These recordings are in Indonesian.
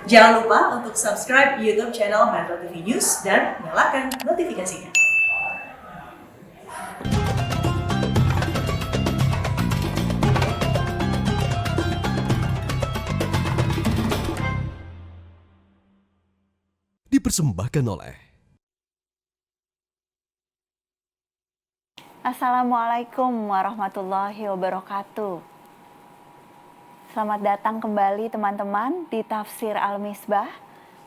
Jangan lupa untuk subscribe YouTube channel Metro TV News dan nyalakan notifikasinya. Dipersembahkan oleh Assalamualaikum warahmatullahi wabarakatuh. Selamat datang kembali teman-teman di Tafsir Al-Misbah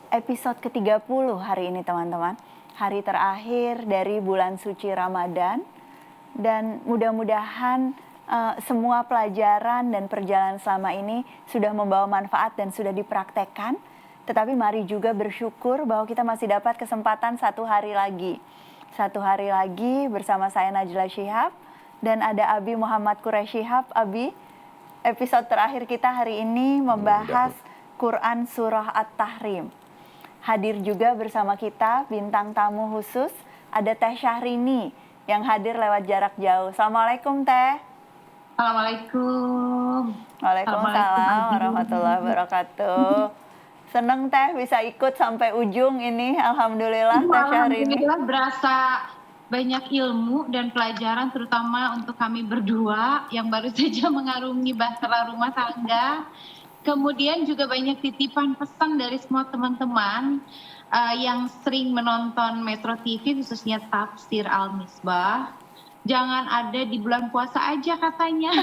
episode ke-30 hari ini teman-teman. Hari terakhir dari bulan suci Ramadan dan mudah-mudahan semua pelajaran dan perjalanan selama ini sudah membawa manfaat dan sudah dipraktekkan. Tetapi mari juga bersyukur bahwa kita masih dapat kesempatan satu hari lagi bersama saya Najla Shihab dan ada Abi Muhammad Quraish Shihab. Abi, episode terakhir kita hari ini membahas Quran Surah At-Tahrim. Hadir juga bersama kita bintang tamu khusus, ada Teh Syahrini yang hadir lewat jarak jauh. Assalamualaikum Teh. Assalamualaikum. Waalaikumsalam warahmatullahi wabarakatuh. Seneng Teh bisa ikut sampai ujung ini, alhamdulillah Teh Syahrini. Alhamdulillah berasa banyak ilmu dan pelajaran terutama untuk kami berdua yang baru saja mengarungi bahtera rumah tangga. Kemudian juga banyak titipan pesan dari semua teman-teman yang sering menonton Metro TV khususnya Tafsir Al-Misbah. Jangan ada di bulan puasa aja katanya.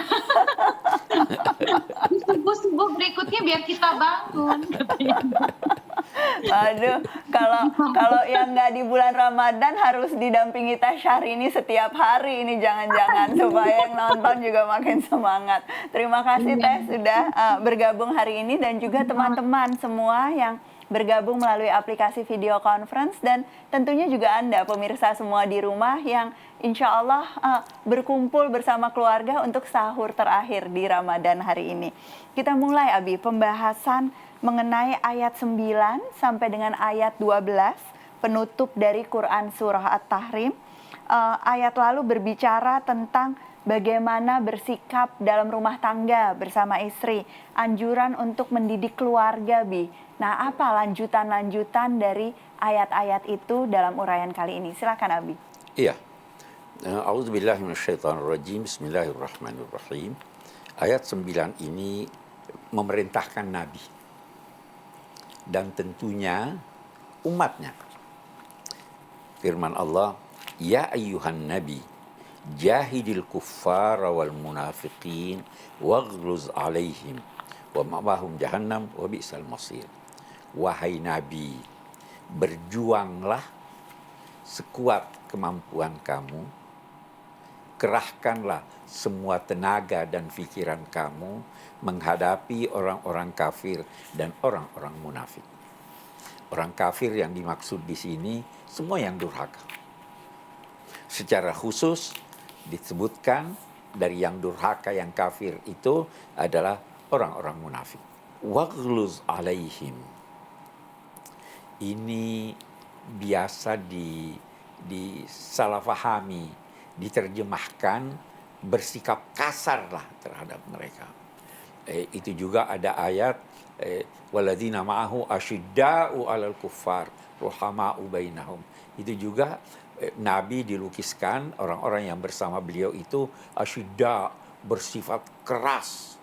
Di subuh-subuh berikutnya biar kita bangun. Aduh, kalau yang nggak di bulan Ramadan harus didampingi Teh Syahrini setiap hari ini jangan-jangan supaya yang nonton juga makin semangat. Terima kasih Teh sudah bergabung hari ini dan juga teman-teman semua yang bergabung melalui aplikasi video conference dan tentunya juga Anda pemirsa semua di rumah yang insya Allah berkumpul bersama keluarga untuk sahur terakhir di Ramadan hari ini. Kita mulai Abi pembahasan mengenai ayat 9 sampai dengan ayat 12 penutup dari Quran Surah At-Tahrim. Ayat lalu berbicara tentang bagaimana bersikap dalam rumah tangga bersama istri, anjuran untuk mendidik keluarga Bi. Nah apa lanjutan-lanjutan dari ayat-ayat itu dalam uraian kali ini? Silakan Abi. Iya. A'udzubillahi minasyaitonirrajim. Bismillahirrahmanirrahim. Ayat 9 ini memerintahkan Nabi dan tentunya umatnya. Firman Allah, Ya ayyuhan Nabi, jahidil kuffara wal munafiqin waghluz alaihim wa ma'wahum jahannam wa bi'sal masir. Wahai Nabi, berjuanglah sekuat kemampuan kamu, kerahkanlah semua tenaga dan pikiran kamu menghadapi orang-orang kafir dan orang-orang munafik. Orang kafir yang dimaksud di sini semua yang durhaka. Secara khusus disebutkan dari yang durhaka, yang kafir itu adalah orang-orang munafik. Waghluz alaihim. Ini biasa disalahfahami, diterjemahkan bersikap kasarlah terhadap mereka. Itu juga ada ayat waladzina ma'ahu asyidda'u 'alal kuffar ruhama'u bainahum. Itu juga Nabi dilukiskan orang-orang yang bersama beliau itu asyidda, bersifat keras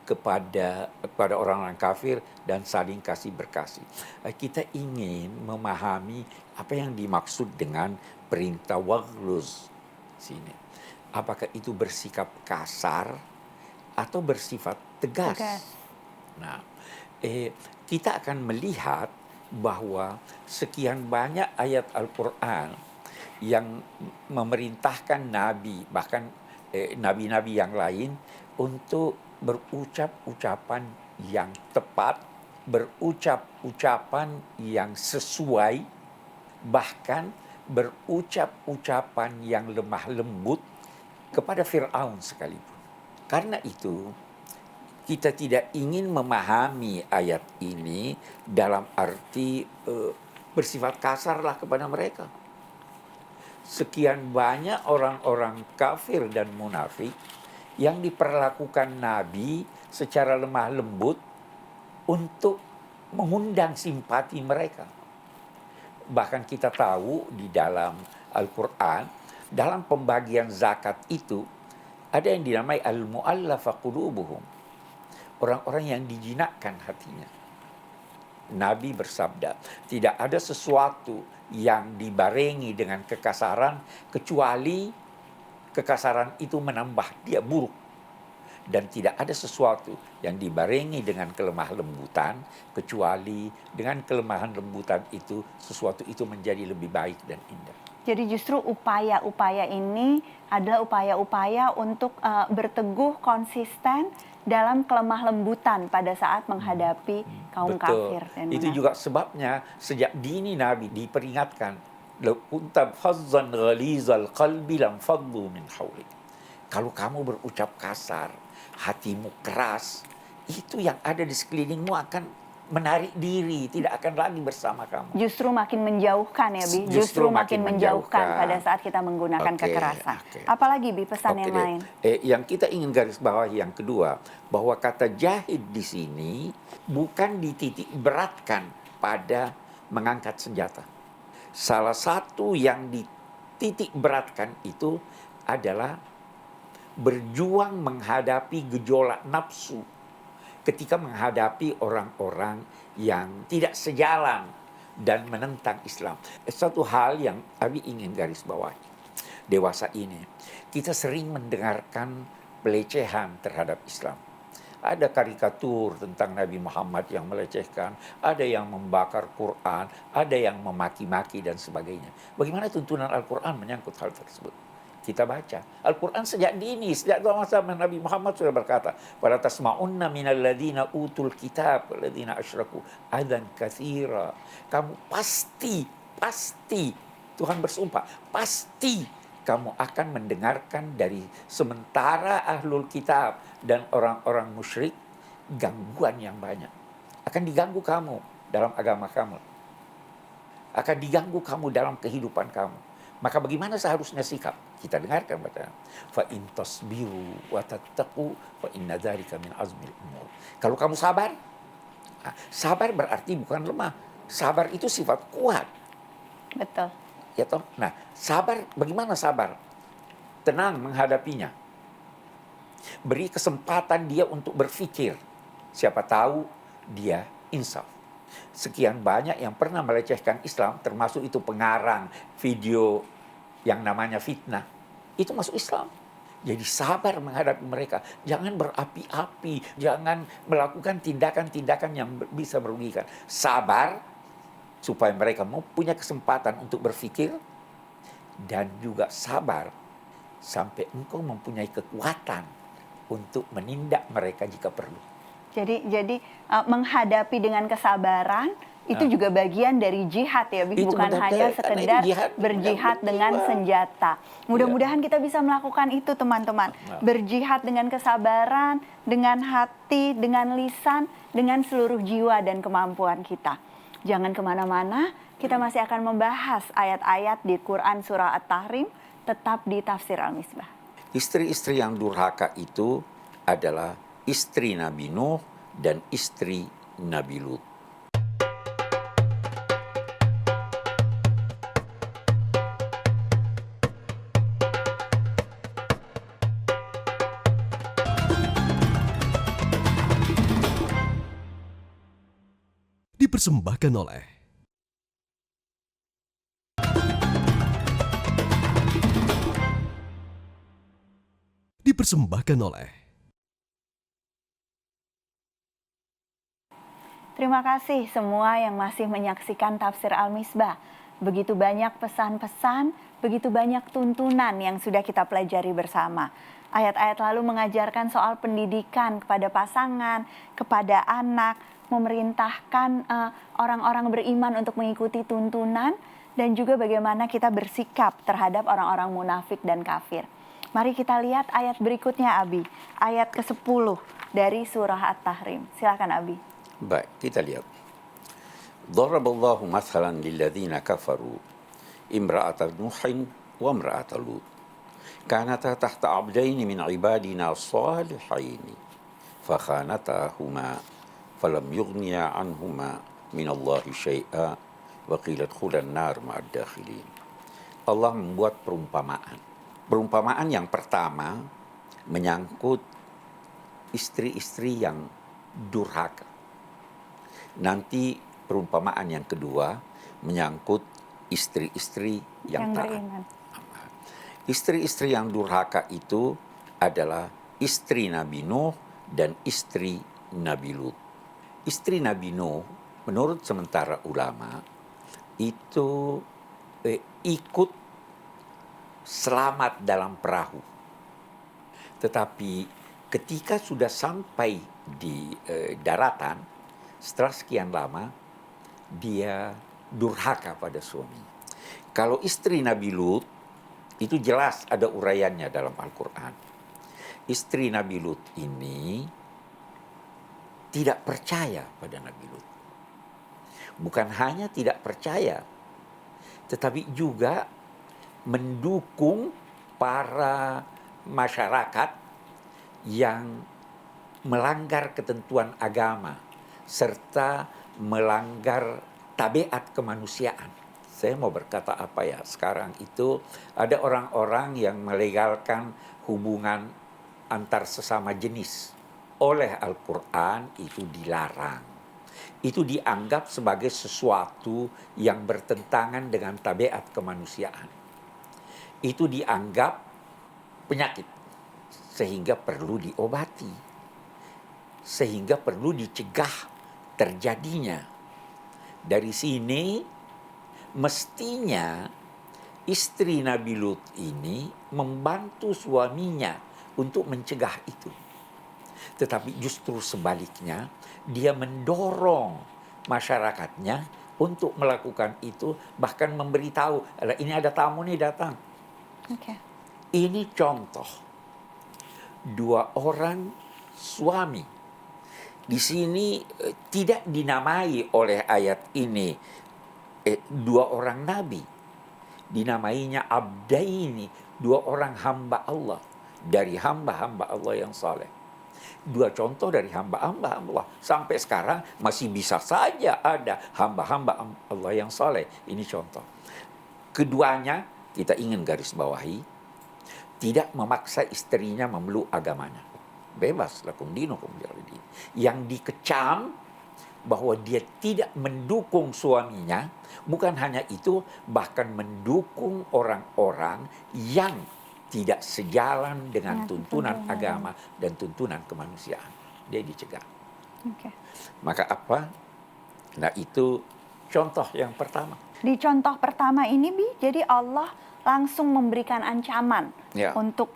kepada orang-orang kafir dan saling kasih berkasih. Kita ingin memahami apa yang dimaksud dengan perintah waghluz sini. Apakah itu bersikap kasar atau bersifat tegas? Nah, kita akan melihat bahwa sekian banyak ayat Al-Quran yang memerintahkan Nabi, bahkan nabi-nabi yang lain untuk berucap ucapan yang tepat, berucap ucapan yang sesuai, bahkan berucap ucapan yang lemah lembut kepada Fir'aun sekalipun. Karena itu kita tidak ingin memahami ayat ini dalam arti bersifat kasarlah kepada mereka. Sekian banyak orang-orang kafir dan munafik yang diperlakukan Nabi secara lemah lembut untuk mengundang simpati mereka. Bahkan kita tahu di dalam Al-Quran, dalam pembagian zakat itu, ada yang dinamai al-mu'allafa qulubuhum. Orang-orang yang dijinakkan hatinya. Nabi bersabda, tidak ada sesuatu yang dibarengi dengan kekasaran, kecuali kekasaran itu menambah dia buruk. Dan tidak ada sesuatu yang dibarengi dengan kelemah lembutan, kecuali dengan kelemahan lembutan itu, sesuatu itu menjadi lebih baik dan indah. Jadi justru upaya-upaya ini adalah upaya-upaya untuk berteguh konsisten dalam kelemah lembutan pada saat menghadapi kaum kafir. Dan itu juga sebabnya sejak dini Nabi diperingatkan, "Lau kunta fazzan ghalizal qalbi lam faddu min hawlik." Kalau kamu berucap kasar, hatimu keras, itu yang ada di sekelilingmu akan menarik diri, tidak akan lagi bersama kamu. Justru makin menjauhkan ya, Bi. Justru makin menjauhkan pada saat kita menggunakan kekerasan. Apalagi, Bi, pesan yang lain? Yang kita ingin garis bawahi yang kedua, bahwa kata jahid di sini bukan dititik beratkan pada mengangkat senjata. Salah satu yang dititik beratkan itu adalah berjuang menghadapi gejolak nafsu ketika menghadapi orang-orang yang tidak sejalan dan menentang Islam. Satu hal yang Abi ingin garis bawahi. Dewasa ini, kita sering mendengarkan pelecehan terhadap Islam. Ada karikatur tentang Nabi Muhammad yang melecehkan, ada yang membakar Quran, ada yang memaki-maki dan sebagainya. Bagaimana tuntunan Al-Quran menyangkut hal tersebut? Kita baca Al-Quran sejak dini, sejak masa Nabi Muhammad sudah berkata, "Wala tasma'unna minal ladzina utul kitab walladzina asyraku adzan katsira." Kamu pasti Tuhan bersumpah, pasti kamu akan mendengarkan dari sementara ahlul kitab dan orang-orang musyrik gangguan yang banyak. Akan diganggu kamu dalam agama kamu. Akan diganggu kamu dalam kehidupan kamu. Maka bagaimana seharusnya sikap? Kita dengarkan baca. Fa in tasbiru wa tattaqu fa inna dzalika min azmil umur. Kalau kamu sabar, sabar berarti bukan lemah. Sabar itu sifat kuat. Betul. Ya toh? Nah, sabar, bagaimana sabar? Tenang menghadapinya. Beri kesempatan dia untuk berpikir. Siapa tahu dia insaf. Sekian banyak yang pernah melecehkan Islam, termasuk itu pengarang video yang namanya fitnah, itu masuk Islam. Jadi sabar menghadapi mereka. Jangan berapi-api, jangan melakukan tindakan-tindakan yang bisa merugikan. Sabar supaya mereka punya kesempatan untuk berpikir, dan juga sabar sampai engkau mempunyai kekuatan untuk menindak mereka jika perlu. Jadi menghadapi dengan kesabaran itu juga bagian dari jihad ya, bukan hanya sekedar berjihad dengan senjata. Mudah-mudahan kita bisa melakukan itu, teman-teman. Berjihad dengan kesabaran, dengan hati, dengan lisan, dengan seluruh jiwa dan kemampuan kita. Jangan kemana-mana, kita masih akan membahas ayat-ayat di Quran Surah At-Tahrim, tetap di Tafsir Al-Misbah. Istri-istri yang durhaka itu adalah istri Nabi Nuh dan istri Nabi Lut. Dipersembahkan oleh Terima kasih semua yang masih menyaksikan Tafsir Al-Misbah. Begitu banyak pesan-pesan, begitu banyak tuntunan yang sudah kita pelajari bersama. Ayat-ayat lalu mengajarkan soal pendidikan kepada pasangan, kepada anak, memerintahkan orang-orang beriman untuk mengikuti tuntunan, dan juga bagaimana kita bersikap terhadap orang-orang munafik dan kafir. Mari kita lihat ayat berikutnya, Abi. Ayat ke-10 dari surah At-Tahrim. Silakan, Abi. Baik, kita lihat. Daraballahu mathalan lilladzina kafaru imra'ata Nuhin wa imra'ata Lut. Kanata tahta abdaini min ibadina salihaini fakhanatahuma falam yughniya anhuma minallahi syai'a wa qila dkhulan nar ma'ad dakhilin. Allah membuat perumpamaan. Perumpamaan yang pertama menyangkut istri-istri yang durhaka. Nanti perumpamaan yang kedua menyangkut istri-istri yang taat. beriman. Istri-istri yang durhaka itu adalah istri Nabi Nuh dan istri Nabi Lut. Istri Nabi Nuh, menurut sementara ulama, itu ikut selamat dalam perahu. Tetapi ketika sudah sampai di daratan, setelah sekian lama, dia durhaka pada suami. Kalau istri Nabi Lut, itu jelas ada uraiannya dalam Al-Quran. Istri Nabi Lut ini tidak percaya pada Nabi Lut. Bukan hanya tidak percaya, tetapi juga mendukung para masyarakat yang melanggar ketentuan agama serta melanggar tabiat kemanusiaan. Saya mau berkata apa ya, sekarang itu ada orang-orang yang melegalkan hubungan antar sesama jenis. Oleh Al-Quran itu dilarang. Itu dianggap sebagai sesuatu yang bertentangan dengan tabiat kemanusiaan. Itu dianggap penyakit, sehingga perlu diobati, sehingga perlu dicegah terjadinya. Dari sini mestinya istri Nabi Lut ini membantu suaminya untuk mencegah itu. Tetapi justru sebaliknya, dia mendorong masyarakatnya untuk melakukan itu, bahkan memberitahu, ini ada tamu nih datang. Okay. Ini contoh dua orang suami. Di sini tidak dinamai oleh ayat ini dua orang nabi. Dinamainya abdaini, dua orang hamba Allah. Dari hamba-hamba Allah yang saleh. Dua contoh dari hamba-hamba Allah. Sampai sekarang masih bisa saja ada hamba-hamba Allah yang saleh. Ini contoh. Keduanya, kita ingin garis bawahi, tidak memaksa istrinya memeluk agamanya. Bebas, lakum dinukum waliyadin. Yang dikecam bahwa dia tidak mendukung suaminya, bukan hanya itu, bahkan mendukung orang-orang yang tidak sejalan dengan tuntunan agama dan tuntunan kemanusiaan. Dia dicegah. Okay. Maka apa? Nah, itu contoh yang pertama. Di contoh pertama ini, Bi, jadi Allah langsung memberikan ancaman untuk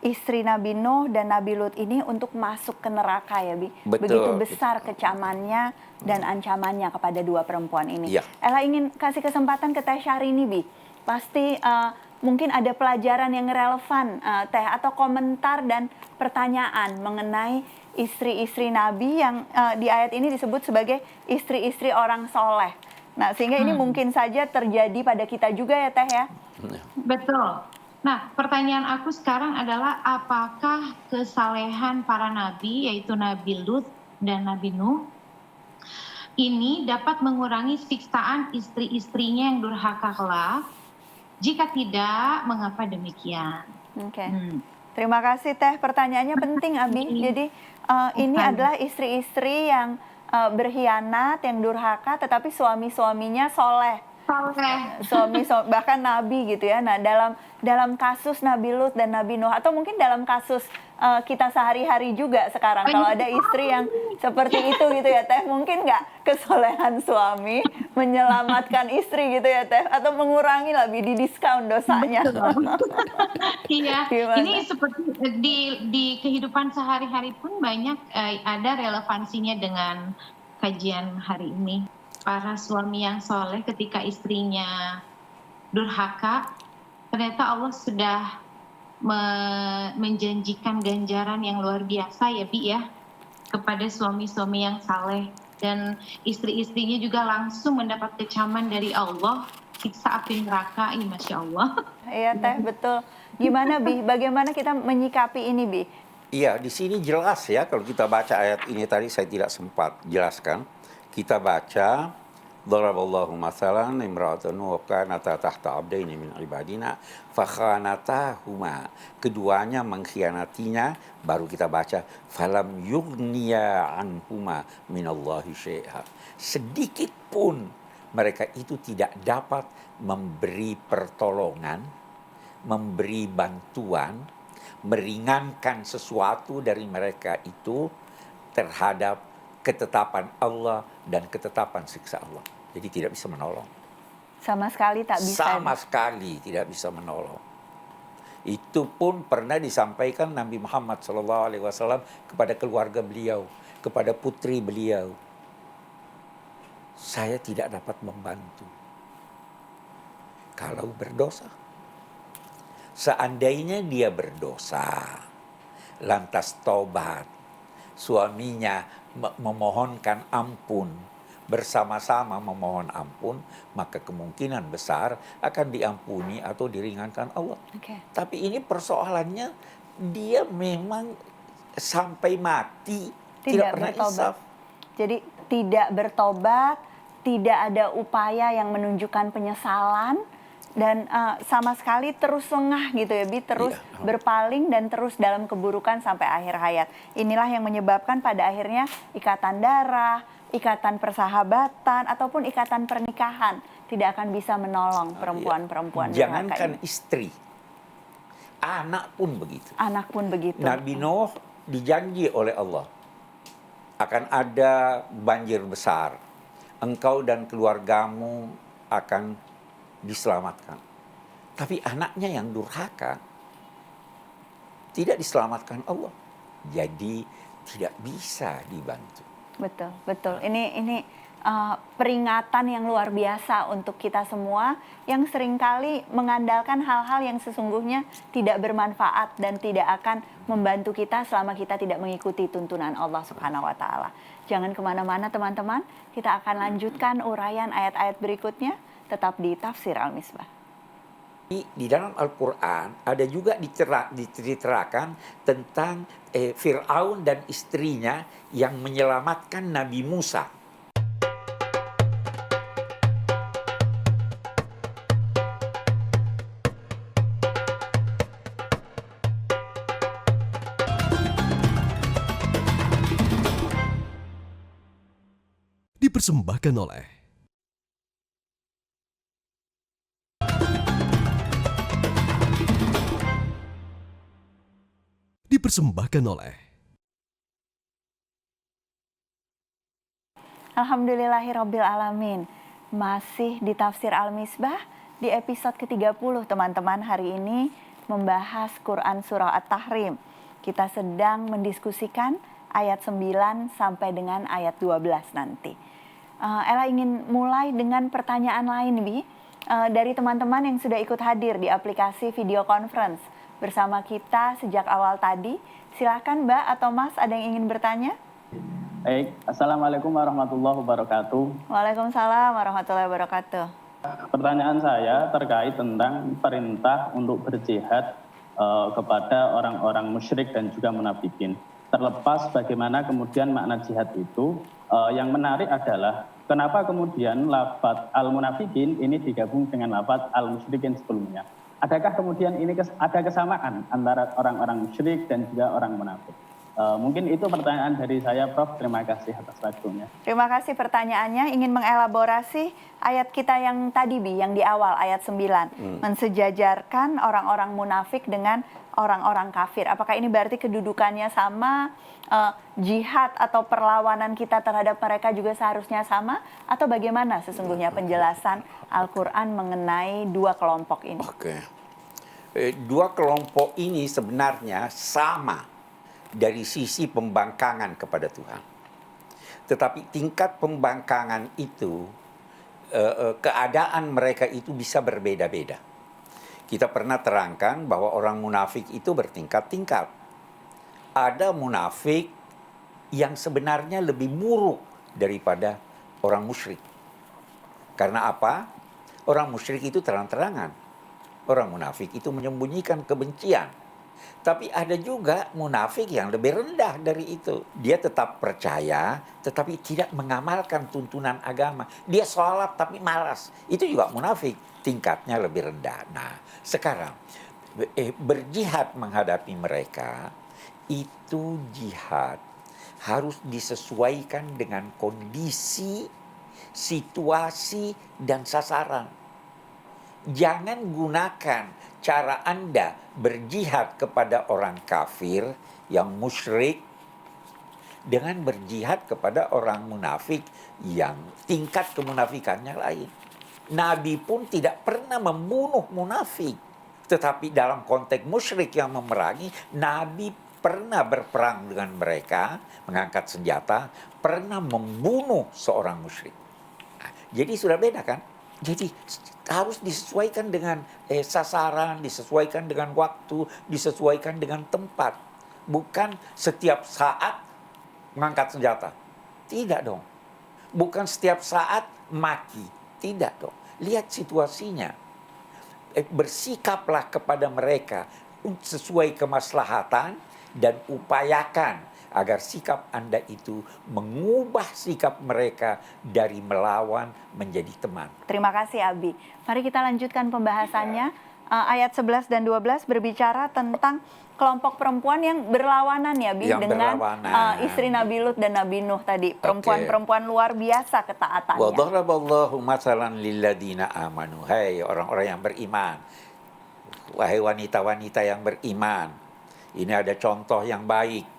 istri Nabi Nuh dan Nabi Lut ini untuk masuk ke neraka ya, Bi. Betul, begitu besar kecamannya dan ancamannya kepada dua perempuan ini. Ya. Ella ingin kasih kesempatan ke Teh Syahrini, Bi. Pasti mungkin ada pelajaran yang relevan, Teh, atau komentar dan pertanyaan mengenai istri-istri Nabi yang di ayat ini disebut sebagai istri-istri orang soleh. Nah, sehingga ini mungkin saja terjadi pada kita juga ya, Teh ya? Betul. Nah, pertanyaan aku sekarang adalah apakah kesalehan para nabi, yaitu Nabi Lut dan Nabi Nuh, ini dapat mengurangi siksaan istri-istrinya yang durhaka kelak? Jika tidak, mengapa demikian? Oke. Terima kasih, Teh. Pertanyaannya penting, Abi. Jadi ini adalah istri-istri yang berkhianat, yang durhaka, tetapi suami-suaminya soleh. Suami bahkan nabi gitu ya. Nah, dalam kasus Nabi Lut dan Nabi Nuh, atau mungkin dalam kasus kita sehari-hari juga sekarang, kalau ada istri yang seperti itu gitu ya, Teh, mungkin nggak kesolehan suami menyelamatkan istri gitu ya, Teh, atau mengurangi lebih didiskon dosanya. Iya, Gimana? ini seperti di kehidupan sehari-hari pun banyak ada relevansinya dengan kajian hari ini. Para suami yang soleh ketika istrinya durhaka, ternyata Allah sudah menjanjikan ganjaran yang luar biasa ya, Bi ya, kepada suami-suami yang saleh, dan istri-istrinya juga langsung mendapat kecaman dari Allah, siksa api neraka. Masya Allah. Iya, Teh, betul. Gimana, Bi? Bagaimana kita menyikapi ini, Bi? Iya, di sini jelas ya kalau kita baca ayat ini tadi saya tidak sempat jelaskan. Kita baca Daraballahu mathalan imra'atan wa kanata tahta abdaini min ibadina fakhanatahuma. Keduanya mengkhianatinya, baru kita baca falam yughniya anhuma minallahi syai'a. Sedikit pun mereka itu tidak dapat memberi pertolongan, memberi bantuan, meringankan sesuatu dari mereka itu terhadap ketetapan Allah dan ketetapan siksa Allah. Jadi tidak bisa menolong. Sama sekali tak bisa. Sama sekali tidak bisa menolong. Itu pun pernah disampaikan Nabi Muhammad SAW kepada keluarga beliau, kepada putri beliau. Saya tidak dapat membantu kalau berdosa. Seandainya dia berdosa, lantas tobat, suaminya memohonkan ampun, bersama-sama memohon ampun, maka kemungkinan besar akan diampuni atau diringankan Allah. Oke. Tapi ini persoalannya, dia memang sampai mati tidak pernah bertobat. insaf. Jadi tidak bertobat, tidak ada upaya yang menunjukkan penyesalan, dan sama sekali terus lengah gitu ya Bi, terus Iya. berpaling dan terus dalam keburukan sampai akhir hayat. Inilah yang menyebabkan pada akhirnya ikatan darah, ikatan persahabatan, ataupun ikatan pernikahan tidak akan bisa menolong perempuan-perempuan durhaka Jangankan ini. istri, anak pun begitu. Anak pun begitu. Nabi Nuh dijanji oleh Allah akan ada banjir besar. Engkau dan keluargamu akan diselamatkan. Tapi anaknya yang durhaka tidak diselamatkan Allah. Jadi tidak bisa dibantu. Betul, betul. Ini peringatan yang luar biasa untuk kita semua yang seringkali mengandalkan hal-hal yang sesungguhnya tidak bermanfaat dan tidak akan membantu kita selama kita tidak mengikuti tuntunan Allah Subhanahu wa Ta'ala. Jangan kemana-mana teman-teman, kita akan lanjutkan uraian ayat-ayat berikutnya tetap di Tafsir Al-Misbah. Di dalam Al-Quran ada juga diceritakan tentang Fir'aun dan istrinya yang menyelamatkan Nabi Musa. Dipersembahkan oleh Alhamdulillahirabbil alamin. Masih di Tafsir Al-Misbah di episode ke-30 teman-teman, hari ini membahas Quran surah At-Tahrim. Kita sedang mendiskusikan ayat 9 sampai dengan ayat 12 nanti. Ella ingin mulai dengan pertanyaan lain, Bi. Dari teman-teman yang sudah ikut hadir di aplikasi video conference bersama kita sejak awal tadi. Silakan Mbak atau Mas, ada yang ingin bertanya? Baik, Assalamualaikum warahmatullahi wabarakatuh. Waalaikumsalam warahmatullahi wabarakatuh. Pertanyaan saya terkait tentang perintah untuk berjihad kepada orang-orang musyrik dan juga munafikin. Terlepas bagaimana kemudian makna jihad itu, yang menarik adalah kenapa kemudian lafaz al-munafikin ini digabung dengan lafaz al-musyrikin sebelumnya. Adakah kemudian ini ada kesamaan antara orang-orang musyrik dan juga orang munafik? Mungkin itu pertanyaan dari saya, Prof. Terima kasih atas waktunya. Terima kasih pertanyaannya. Ingin mengelaborasi ayat kita yang tadi, Bi, yang di awal, ayat 9. Mensejajarkan orang-orang munafik dengan orang-orang kafir. Apakah ini berarti kedudukannya sama, jihad atau perlawanan kita terhadap mereka juga seharusnya sama? Atau bagaimana sesungguhnya penjelasan Al-Quran mengenai dua kelompok ini? Oke. Dua kelompok ini sebenarnya sama dari sisi pembangkangan kepada Tuhan. Tetapi tingkat pembangkangan itu, keadaan mereka itu bisa berbeda-beda. Kita pernah terangkan bahwa orang munafik itu bertingkat-tingkat. Ada munafik yang sebenarnya lebih buruk daripada orang musyrik. Karena apa? Orang musyrik itu terang-terangan. Orang munafik itu menyembunyikan kebencian. Tapi ada juga munafik yang lebih rendah dari itu. Dia tetap percaya, tetapi tidak mengamalkan tuntunan agama. Dia sholat tapi malas. Itu juga munafik, tingkatnya lebih rendah. Nah, sekarang berjihad menghadapi mereka, itu jihad harus disesuaikan dengan kondisi, situasi, dan sasaran. Jangan gunakan cara Anda berjihad kepada orang kafir yang musyrik dengan berjihad kepada orang munafik yang tingkat kemunafikannya lain. Nabi pun tidak pernah membunuh munafik. Tetapi dalam konteks musyrik yang memerangi, Nabi pernah berperang dengan mereka, mengangkat senjata, pernah membunuh seorang musyrik. Nah, jadi sudah beda kan? Jadi harus disesuaikan dengan sasaran, disesuaikan dengan waktu, disesuaikan dengan tempat. Bukan setiap saat mengangkat senjata. Tidak dong. Bukan setiap saat maki. Tidak dong. Lihat situasinya. Bersikaplah kepada mereka sesuai kemaslahatan dan upayakan agar sikap Anda itu mengubah sikap mereka dari melawan menjadi teman. Terima kasih Abi. Mari kita lanjutkan pembahasannya. Ayat 11 dan 12 berbicara tentang kelompok perempuan yang berlawanan ya Bi, dengan istri Nabi Lut dan Nabi Nuh tadi. Perempuan-perempuan luar biasa ketaatannya. Wa daraballahu masalan lilladina amanu. Hai orang-orang yang beriman. Wahai wanita-wanita yang beriman. Ini ada contoh yang baik.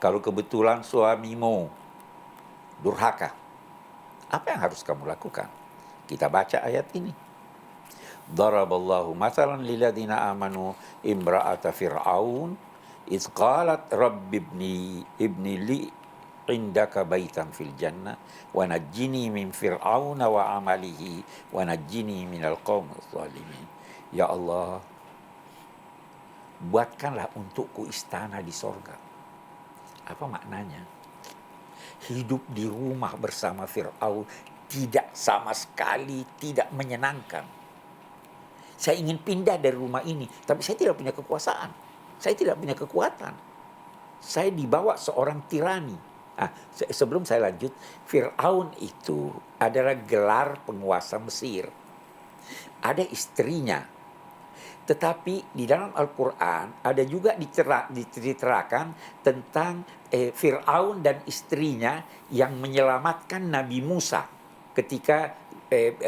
Kalau kebetulan suamimu durhaka, apa yang harus kamu lakukan? Kita baca ayat ini. Daraballahu masalan lilladina amanu imra'ata fir'aun iz qalat rabbi ibni li indaka baitan fil jannah wa najjini min fir'auna wa amalihi wa najjini minal qaumil zalimin. Ya Allah, buatkanlah untukku istana di sorga. Apa maknanya? Hidup di rumah bersama Fir'aun tidak sama sekali tidak menyenangkan. Saya ingin pindah dari rumah ini, tapi saya tidak punya kekuasaan. Saya tidak punya kekuatan. Saya dibawa seorang tirani. Sebelum saya lanjut, Fir'aun itu adalah gelar penguasa Mesir. Ada istrinya. Tetapi di dalam Al-Quran ada juga diceritakan tentang Fir'aun dan istrinya yang menyelamatkan Nabi Musa ketika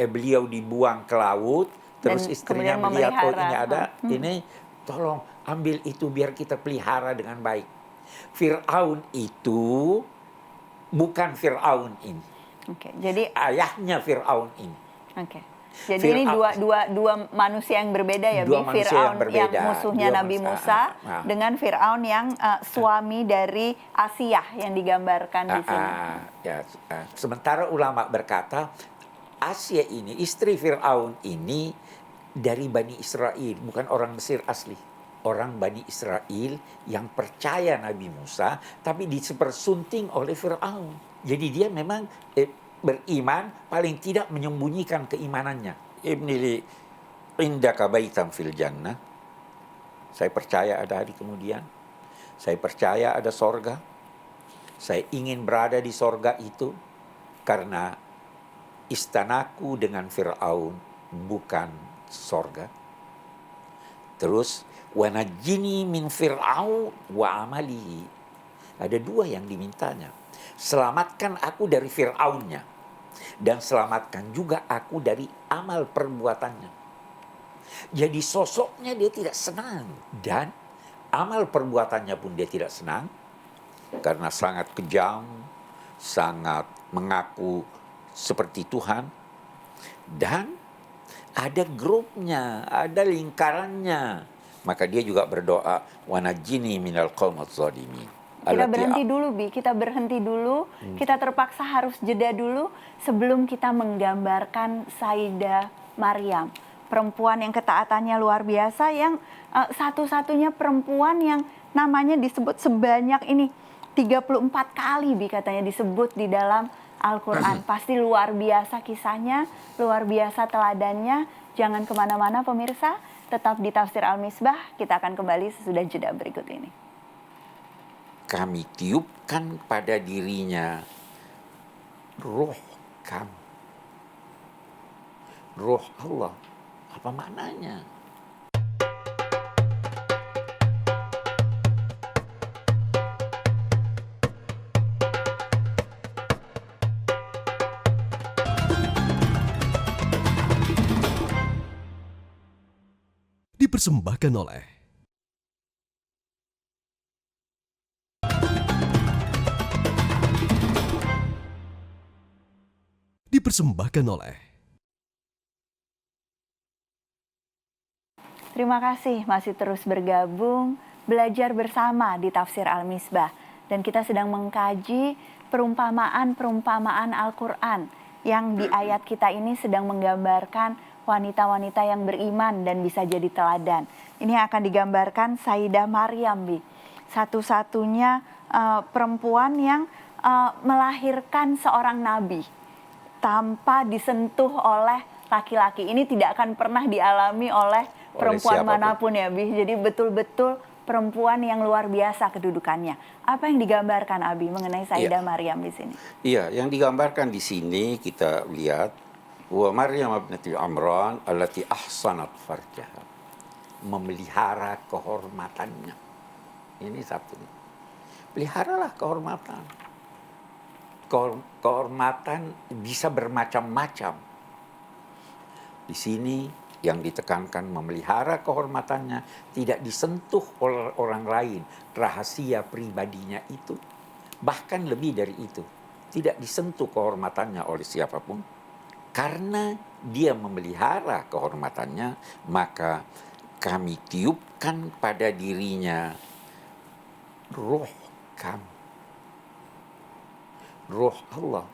beliau dibuang ke laut, terus dan istrinya melihat, oh ini ada, ini tolong ambil itu biar kita pelihara dengan baik. Fir'aun itu bukan Fir'aun ini. Jadi ayahnya Fir'aun ini. Jadi ini dua manusia yang berbeda ya, Fir'aun yang musuhnya Nabi Musa dengan Fir'aun yang suami dari Asiyah yang digambarkan di sini. Sementara ulama berkata Asiyah ini, istri Fir'aun ini dari Bani Israel, bukan orang Mesir asli. Orang Bani Israel yang percaya Nabi Musa, tapi dipersunting oleh Fir'aun. Jadi dia memang beriman, paling tidak menyembunyikan keimanannya. Ibni li indaka baitan fil jannah. Saya percaya ada hari kemudian. Saya percaya ada sorga. Saya ingin berada di sorga itu karena istanaku dengan Fir'aun bukan sorga. Terus wa najjini min Fir'aun wa amalihi. Ada dua yang dimintanya. Selamatkan aku dari Fir'aunnya. Dan selamatkan juga aku dari amal perbuatannya. Jadi sosoknya dia tidak senang. Dan amal perbuatannya pun dia tidak senang. Karena sangat kejam. Sangat mengaku seperti Tuhan. Dan ada grupnya. Ada lingkarannya. Maka dia juga berdoa. Wa najjini minal qaumidz zalimin. Kita berhenti dulu, Bi. Kita berhenti dulu. Kita terpaksa harus jeda dulu sebelum kita menggambarkan Sayyidah Maryam. Perempuan yang ketaatannya luar biasa, yang satu-satunya perempuan yang namanya disebut sebanyak ini. 34 kali, Bi, katanya disebut di dalam Al-Quran. Pasti luar biasa kisahnya, luar biasa teladannya. Jangan kemana-mana pemirsa. Tetap di Tafsir Al-Misbah, kita akan kembali sesudah jeda berikut ini. Kami tiupkan pada dirinya roh kami. Roh Allah. Apa maknanya? Dipersembahkan oleh Terima kasih masih terus bergabung, belajar bersama di Tafsir Al-Misbah. Dan kita sedang mengkaji perumpamaan-perumpamaan Al-Quran yang di ayat kita ini sedang menggambarkan wanita-wanita yang beriman dan bisa jadi teladan. Ini akan digambarkan Sayyidah Maryam, Bi. Satu-satunya perempuan yang melahirkan seorang nabi tanpa disentuh oleh laki-laki. Ini tidak akan pernah dialami oleh perempuan manapun ya, Bi. Jadi betul-betul perempuan yang luar biasa kedudukannya. Apa yang digambarkan, Abi, mengenai Sayyidah Maryam di sini? Iya, yang digambarkan di sini kita lihat wa Maryam ibnati Imran allati ahsanat farjaha. Memelihara kehormatannya. Ini satu. Peliharalah kehormatan. Kehormatan bisa bermacam-macam. Di sini yang ditekankan memelihara kehormatannya, tidak disentuh oleh orang lain, rahasia pribadinya itu. Bahkan lebih dari itu, tidak disentuh kehormatannya oleh siapapun. Karena dia memelihara kehormatannya, maka kami tiupkan pada dirinya roh kami. Roh Allah.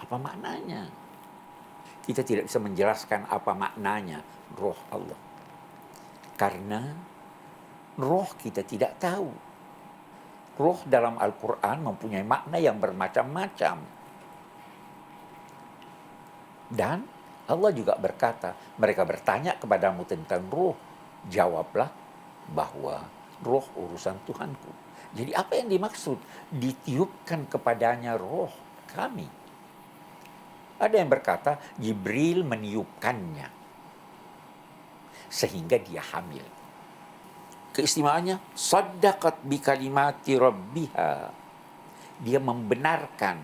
Apa maknanya? Kita tidak bisa menjelaskan apa maknanya roh Allah. Karena roh kita tidak tahu. Roh dalam Al-Quran mempunyai makna yang bermacam-macam. Dan Allah juga berkata, mereka bertanya kepadamu tentang roh. Jawablah bahwa roh urusan Tuhanku. Jadi apa yang dimaksud? Ditiupkan kepadanya roh kami. Ada yang berkata Jibril meniupkannya sehingga dia hamil. Keistimewaannya saddaqat bi kalimati rabbiha. Dia membenarkan,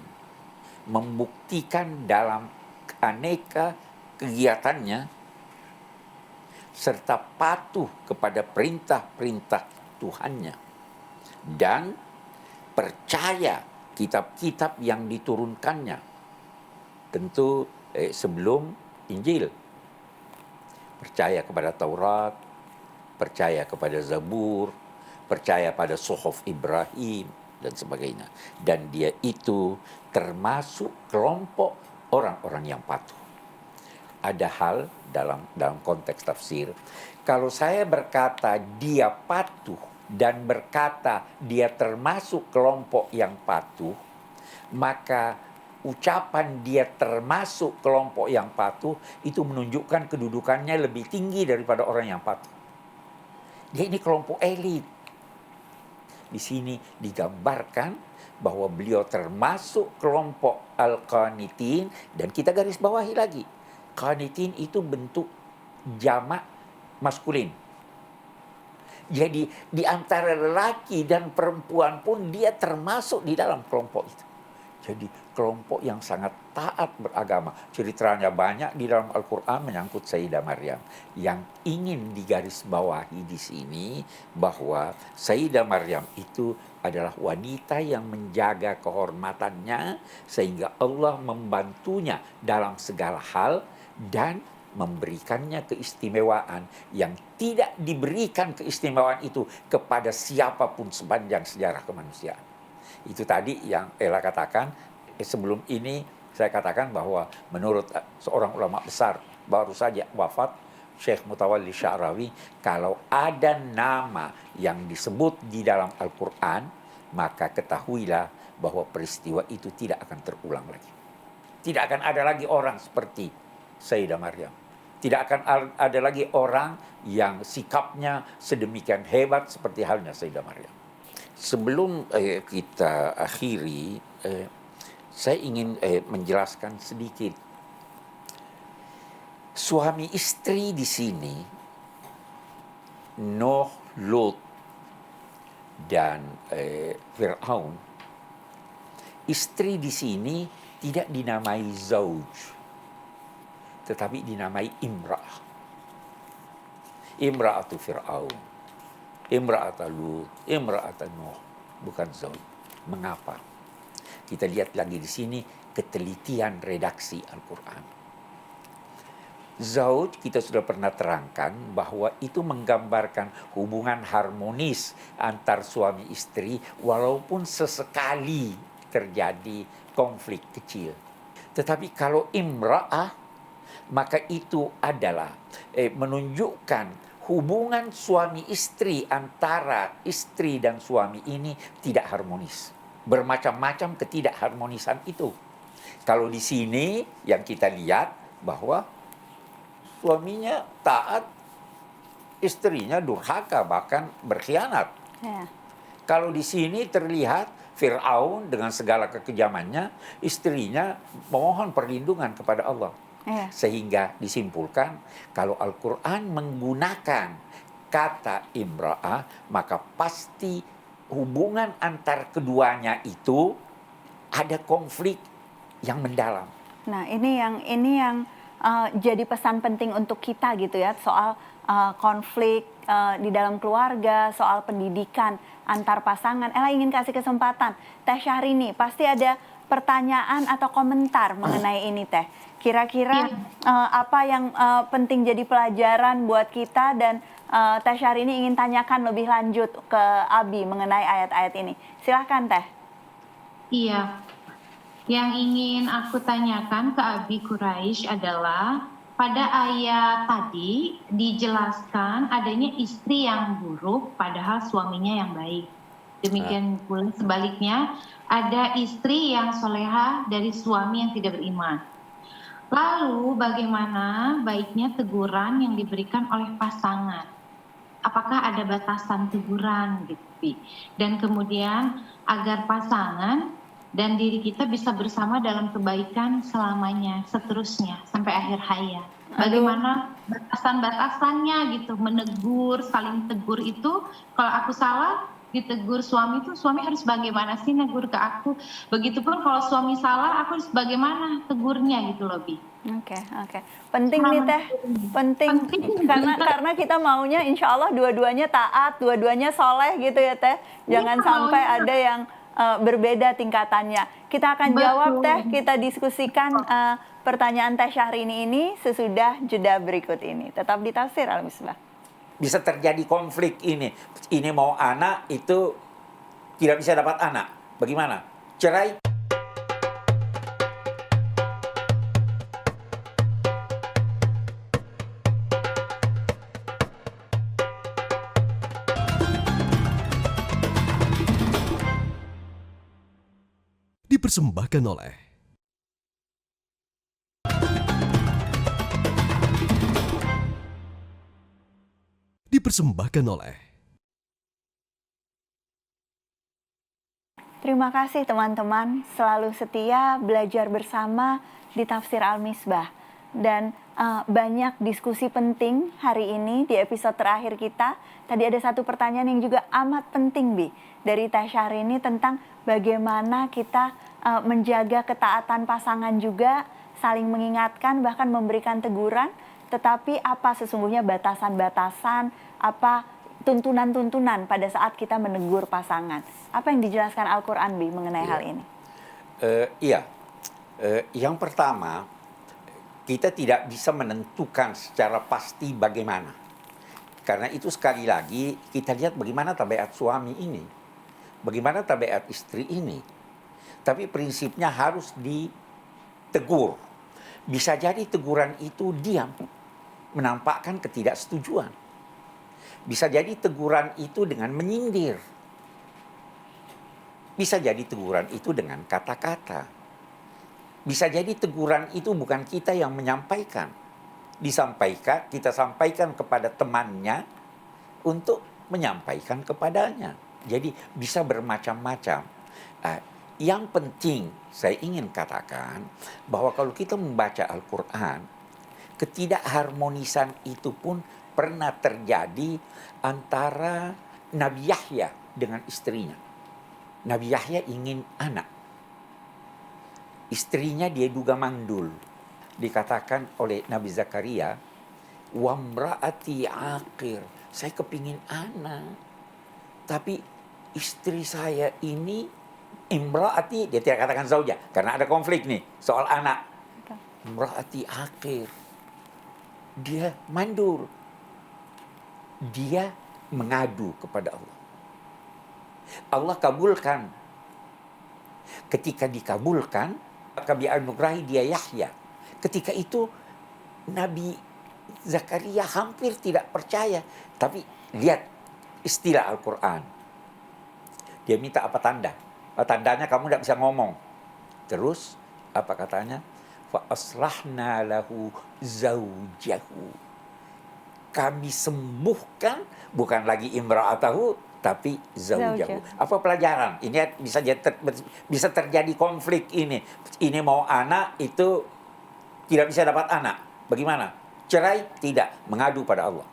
membuktikan dalam aneka kegiatannya serta patuh kepada perintah-perintah Tuhannya dan percaya kitab-kitab yang diturunkannya. Tentu sebelum Injil. Percaya kepada Taurat, percaya kepada Zabur, percaya pada Suhuf Ibrahim, dan sebagainya. Dan dia itu termasuk kelompok orang-orang yang patuh. Ada hal dalam konteks tafsir, kalau saya berkata dia patuh dan berkata dia termasuk kelompok yang patuh, maka ucapan dia termasuk kelompok yang patuh itu menunjukkan kedudukannya lebih tinggi daripada orang yang patuh. Dia ini kelompok elit. Di sini digambarkan bahwa beliau termasuk kelompok al-qanitin, dan kita garis bawahi lagi. Qanitin itu bentuk jamak maskulin. Jadi di antara lelaki dan perempuan pun dia termasuk di dalam kelompok itu. Jadi kelompok yang sangat taat beragama. Ceritanya banyak di dalam Al-Quran menyangkut Sayyidah Maryam. Yang ingin digarisbawahi di sini bahwa Sayyidah Maryam itu adalah wanita yang menjaga kehormatannya sehingga Allah membantunya dalam segala hal dan memberikannya keistimewaan yang tidak diberikan keistimewaan itu kepada siapapun sepanjang sejarah kemanusiaan. Itu tadi yang Ella katakan. Sebelum ini saya katakan bahwa menurut seorang ulama besar baru saja wafat, Syekh Mutawalli Sya'rawi, kalau ada nama yang disebut di dalam Al-Quran, maka ketahuilah bahwa peristiwa itu tidak akan terulang lagi. Tidak akan ada lagi orang seperti Sayyidah Maryam. Tidak akan ada lagi orang yang sikapnya sedemikian hebat seperti halnya Sayyidah Maryam. Sebelum kita akhiri, saya ingin menjelaskan sedikit. Suami istri di sini, Nuh, Lut, dan Fir'aun, istri di sini tidak dinamai zauj, tetapi dinamai imra'ah. Imra'atu Fir'aun, imra'atu Lut, imra'atu Nuh, bukan zauj. Mengapa? Kita lihat lagi di sini ketelitian redaksi Al-Quran. Zauj kita sudah pernah terangkan bahwa itu menggambarkan hubungan harmonis antar suami istri walaupun sesekali terjadi konflik kecil. Tetapi kalau imra'ah, maka itu adalah menunjukkan hubungan suami istri antara istri dan suami ini tidak harmonis. Bermacam-macam ketidakharmonisan itu. Kalau di sini yang kita lihat bahwa suaminya taat, istrinya durhaka bahkan berkhianat. Ya. Kalau di sini terlihat Fir'aun dengan segala kekejamannya, istrinya memohon perlindungan kepada Allah. Ya. Sehingga disimpulkan kalau Al-Quran menggunakan kata imra'ah, maka pasti hubungan antar keduanya itu ada konflik yang mendalam. Nah, ini yang jadi pesan penting untuk kita gitu ya, soal konflik di dalam keluarga, soal pendidikan antar pasangan. Ella ingin kasih kesempatan Teh Syahrini, pasti ada pertanyaan atau komentar mengenai ini Teh. Kira-kira apa yang penting jadi pelajaran buat kita, dan Teh Syahrini ingin tanyakan lebih lanjut ke Abi mengenai ayat-ayat ini. Silahkan Teh. Iya, yang ingin aku tanyakan ke Abi Quraisy adalah pada ayat tadi dijelaskan adanya istri yang buruk padahal suaminya yang baik. Demikian pula sebaliknya, ada istri yang soleha dari suami yang tidak beriman. Lalu bagaimana baiknya teguran yang diberikan oleh pasangan? Apakah ada batasan teguran gitu, Bi? Dan kemudian agar pasangan dan diri kita bisa bersama dalam kebaikan selamanya, seterusnya, sampai akhir hayat. Bagaimana batasan-batasannya gitu, menegur, saling tegur itu, kalau aku salah, ditegur suami itu, suami harus bagaimana sih negur ke aku. Begitupun kalau suami salah, aku harus bagaimana tegurnya gitu loh, Bi. Oke. Penting nih Teh, penting karena kita maunya insya Allah dua-duanya taat, dua-duanya soleh gitu ya Teh. Jangan sampai ada yang berbeda tingkatannya. Kita akan jawab Teh, kita diskusikan pertanyaan Teh Syahrini ini sesudah jeda berikut ini. Tetap di Tafsir Al-Misbah. Bisa terjadi konflik ini. Ini mau anak, itu tidak bisa dapat anak. Bagaimana? Cerai. Dipersembahkan oleh Terima kasih teman-teman, selalu setia belajar bersama di Tafsir Al-Misbah. Dan banyak diskusi penting hari ini di episode terakhir kita. Tadi ada satu pertanyaan yang juga amat penting, Bi, dari Teh Syahrini tentang bagaimana kita menjaga ketaatan pasangan juga, saling mengingatkan, bahkan memberikan teguran. Tetapi apa sesungguhnya batasan-batasan, apa tuntunan-tuntunan pada saat kita menegur pasangan. Apa yang dijelaskan Al-Quran, Bi, mengenai hal ini? Yang pertama, kita tidak bisa menentukan secara pasti bagaimana. Karena itu sekali lagi kita lihat bagaimana tabiat suami ini. Bagaimana tabiat istri ini. Tapi prinsipnya harus ditegur. Bisa jadi teguran itu diam, menampakkan ketidaksetujuan. Bisa jadi teguran itu dengan menyindir. Bisa jadi teguran itu dengan kata-kata. Bisa jadi teguran itu bukan kita yang menyampaikan. kita sampaikan kepada temannya untuk menyampaikan kepadanya. Jadi bisa bermacam-macam. Yang penting saya ingin katakan bahwa kalau kita membaca Al-Quran, ketidakharmonisan itu pun pernah terjadi antara Nabi Yahya dengan istrinya. Nabi Yahya ingin anak. Istrinya dia duga mandul. Dikatakan oleh Nabi Zakaria, "Wamraati aqir." Saya kepingin anak. Tapi istri saya ini, imraati, dia tidak katakan zauja, karena ada konflik nih soal anak. Imraati aqir. Dia mandul. Dia mengadu kepada Allah. Allah kabulkan. Ketika dikabulkan, maka dianugerahi dia Yahya. Ketika itu Nabi Zakaria hampir tidak percaya. Tapi lihat istilah Al-Quran. Dia minta apa tanda? Tandanya kamu tidak bisa ngomong. Terus apa katanya? Fa aslahna lahu zaujahu. Kami sembuhkan, bukan lagi imra'atahu, tapi zaujahu. Apa pelajaran? Ini bisa terjadi konflik ini. Ini mau anak, itu tidak bisa dapat anak. Bagaimana? Cerai? Tidak. Mengadu pada Allah.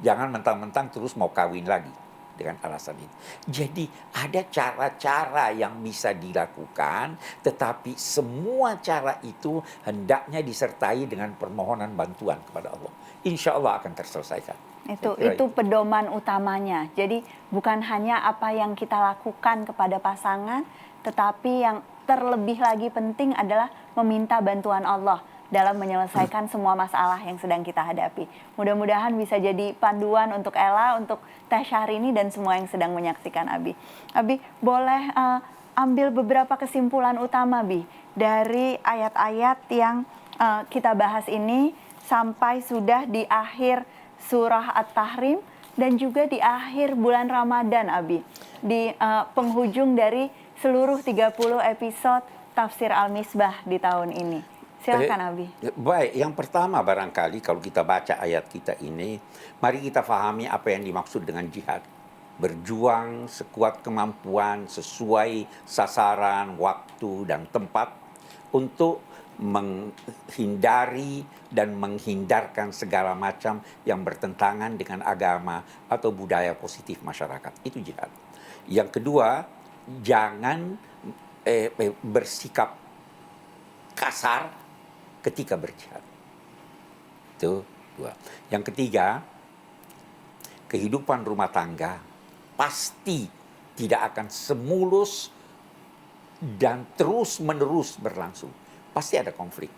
Jangan mentang-mentang terus mau kawin lagi dengan alasan itu. Jadi ada cara-cara yang bisa dilakukan, tetapi semua cara itu hendaknya disertai dengan permohonan bantuan kepada Allah. Insya Allah akan terselesaikan. Itu pedoman utamanya. Jadi bukan hanya apa yang kita lakukan kepada pasangan, tetapi yang terlebih lagi penting adalah meminta bantuan Allah dalam menyelesaikan semua masalah yang sedang kita hadapi. Mudah-mudahan bisa jadi panduan untuk Ella, untuk Teh Syahrini dan semua yang sedang menyaksikan Abi. Abi, boleh ambil beberapa kesimpulan utama, Bi, dari ayat-ayat yang kita bahas ini sampai sudah di akhir surah At-Tahrim dan juga di akhir bulan Ramadan, Abi. Di penghujung dari seluruh 30 episode Tafsir Al-Misbah di tahun ini. Silakan Abi. Baik, yang pertama barangkali kalau kita baca ayat kita ini, mari kita fahami apa yang dimaksud dengan jihad. Berjuang sekuat kemampuan sesuai sasaran, waktu, dan tempat untuk menghindari dan menghindarkan segala macam yang bertentangan dengan agama atau budaya positif masyarakat. Itu jihad. Yang kedua, jangan bersikap kasar ketika berjihad. Itu dua. Yang ketiga, kehidupan rumah tangga pasti tidak akan semulus dan terus-menerus berlangsung. Pasti ada konflik.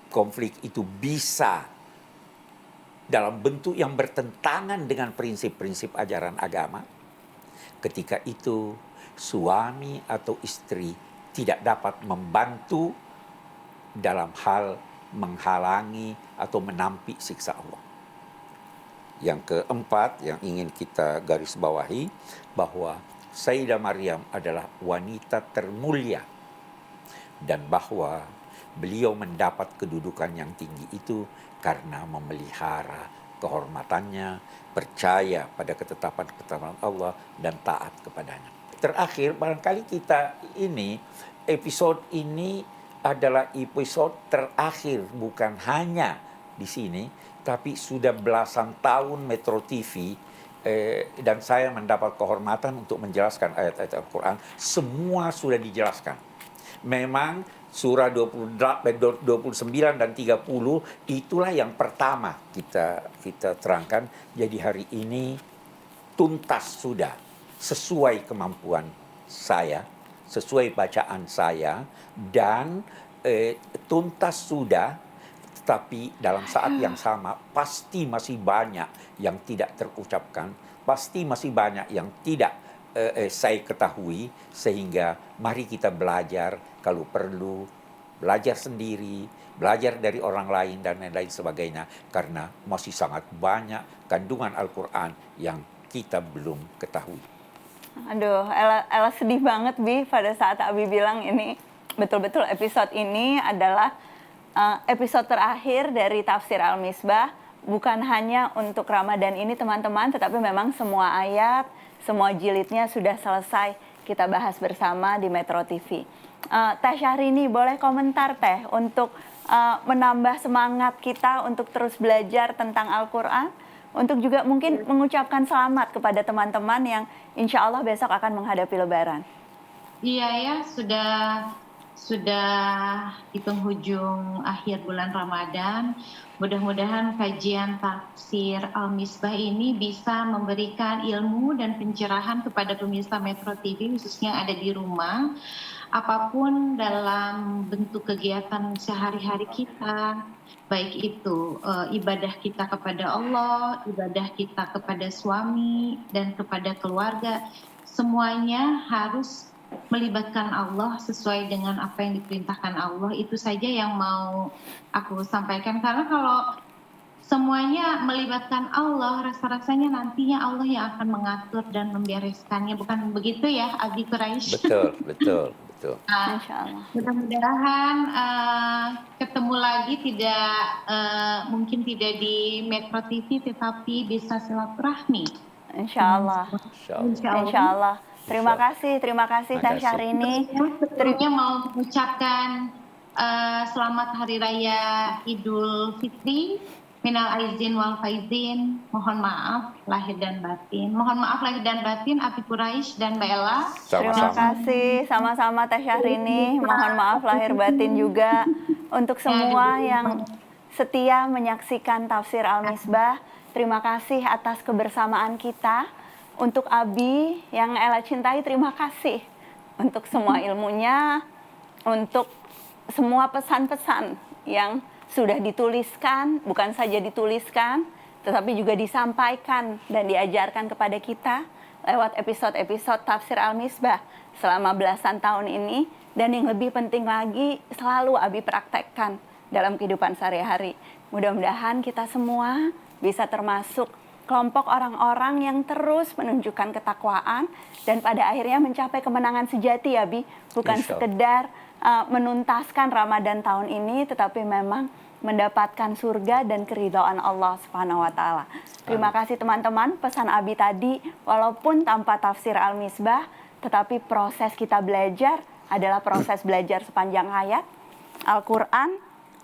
Konflik itu bisa dalam bentuk yang bertentangan dengan prinsip-prinsip ajaran agama. Ketika itu, suami atau istri tidak dapat membantu dalam hal menghalangi atau menampi siksa Allah. Yang keempat yang ingin kita garis bawahi, bahwa Sayyidah Maryam adalah wanita termulia dan bahwa beliau mendapat kedudukan yang tinggi itu karena memelihara kehormatannya, percaya pada ketetapan-ketetapan Allah dan taat kepadanya. Terakhir, barangkali kita episode ini adalah episode terakhir, bukan hanya di sini, tapi sudah belasan tahun Metro TV dan saya mendapat kehormatan untuk menjelaskan ayat-ayat Al-Quran. Semua sudah dijelaskan. Memang surah 29 dan 30 itulah yang pertama kita terangkan. Jadi hari ini tuntas sudah sesuai kemampuan saya, sesuai bacaan saya, dan tuntas sudah, tetapi dalam saat yang sama pasti masih banyak yang tidak terucapkan, pasti masih banyak yang tidak saya ketahui, sehingga mari kita belajar, kalau perlu belajar sendiri, belajar dari orang lain dan lain-lain sebagainya, karena masih sangat banyak kandungan Al-Quran yang kita belum ketahui. Aduh, Ella sedih banget, Bi, pada saat Abi bilang ini betul-betul episode ini adalah episode terakhir dari Tafsir Al-Misbah bukan hanya untuk Ramadan ini teman-teman, tetapi memang semua ayat, semua jilidnya sudah selesai kita bahas bersama di Metro TV. Teh Syahrini, boleh komentar Teh untuk menambah semangat kita untuk terus belajar tentang Al-Quran, untuk juga mungkin mengucapkan selamat kepada teman-teman yang insya Allah besok akan menghadapi Lebaran. Iya ya, sudah di penghujung akhir bulan Ramadan. Mudah-mudahan kajian tafsir Al-Misbah ini bisa memberikan ilmu dan pencerahan kepada pemirsa Metro TV, khususnya yang ada di rumah. Apapun dalam bentuk kegiatan sehari-hari kita, baik itu ibadah kita kepada Allah, ibadah kita kepada suami dan kepada keluarga, semuanya harus melibatkan Allah sesuai dengan apa yang diperintahkan Allah. Itu saja yang mau aku sampaikan, karena kalau semuanya melibatkan Allah, rasa-rasanya nantinya Allah yang akan mengatur dan membereskannya, bukan begitu ya, Abi Quraisy? Betul. Insya Allah. Mudah-mudahan ketemu lagi, mungkin tidak di Metro TV, tetapi bisa silaturahmi. Insya Allah. Insya Allah. Terima kasih Teh Syahrini. Tentunya mau mengucapkan selamat Hari Raya Idul Fitri. Minal aizin wal faizin. Mohon maaf lahir dan batin. Mohon maaf lahir dan batin Abi Quraisy dan Mbak Ella. Terima kasih sama-sama Teh Syahrini. Mohon maaf lahir batin juga untuk semua yang setia menyaksikan Tafsir Al-Misbah. Terima kasih atas kebersamaan kita. Untuk Abi yang Ella cintai, terima kasih untuk semua ilmunya, untuk semua pesan-pesan yang sudah dituliskan, bukan saja dituliskan, tetapi juga disampaikan dan diajarkan kepada kita lewat episode-episode Tafsir Al-Misbah selama belasan tahun ini. Dan yang lebih penting lagi, selalu Abi praktekkan dalam kehidupan sehari-hari. Mudah-mudahan kita semua bisa termasuk kelompok orang-orang yang terus menunjukkan ketakwaan dan pada akhirnya mencapai kemenangan sejati ya Bi. Bukan sekedar menuntaskan Ramadan tahun ini, tetapi memang mendapatkan surga dan keridhaan Allah Subhanahu wa taala. Terima kasih teman-teman. Pesan Abi tadi, walaupun tanpa Tafsir Al-Misbah, tetapi proses kita belajar adalah proses belajar sepanjang hayat. Al-Quran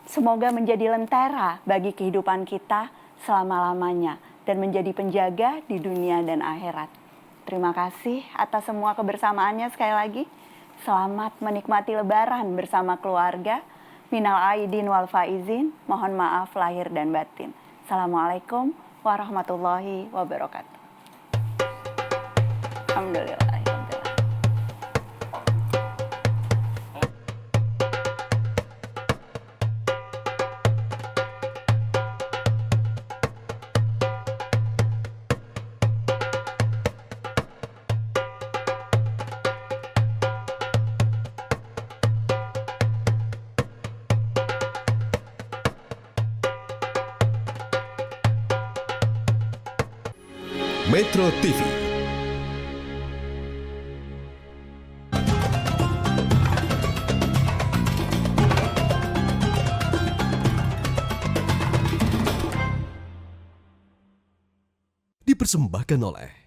semoga menjadi lentera bagi kehidupan kita selama-lamanya dan menjadi penjaga di dunia dan akhirat. Terima kasih atas semua kebersamaannya sekali lagi. Selamat menikmati Lebaran bersama keluarga. Minal aidin wal faizin. Mohon maaf lahir dan batin. Assalamualaikum warahmatullahi wabarakatuh. Alhamdulillah. Metro TV. Dipersembahkan oleh